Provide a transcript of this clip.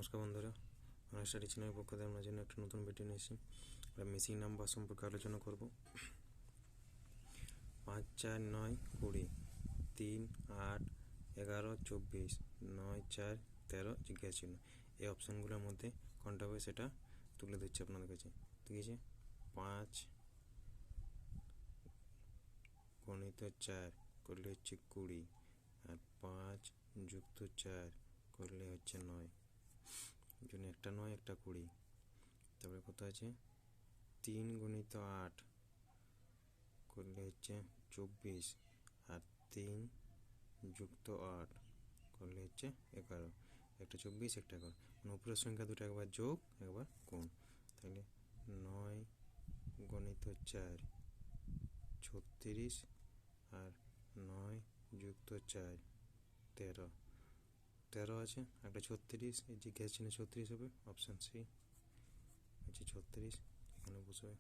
নমস্কার বন্ধুরা, honours study চ্যানেলের পক্ষ থেকে আপনার জন্য একটা নতুন ভিডিও নিয়ে এসেছি। আমরা মেসিং নাম্বার সম্পর্কে আলোচনা করব। 5, 4, 9, 20, 3, 8, 11, 24, 9, 4, 13 জিজ্ঞাসা চিহ্ন। এই অপশানগুলোর মধ্যে কোনটা হবে সেটা তুলে দিচ্ছি আপনাদের কাছে। ঠিক আছে, 5 গণিত 4 করলে হচ্ছে 20, আর 5 যুক্ত 4 করলে হচ্ছে 9, জন্য একটা 9 একটা 20। তারপরে কত আছে, 3 গুণিত 8 করলে হচ্ছে 24, আর 3 যুক্ত 8 করলে হচ্ছে 11। একটা 24 একটা 11, উপরের সংখ্যা দুটো একবার যোগ একবার গুণ। তাহলে 9 গণিত 4 36, আর 9 যুক্ত 4 13। 13 আছে, একটা 36, এই জিজ্ঞাসা চিহ্নে 36 হবে, অপশান সি হচ্ছে 36, এখানে বসবে।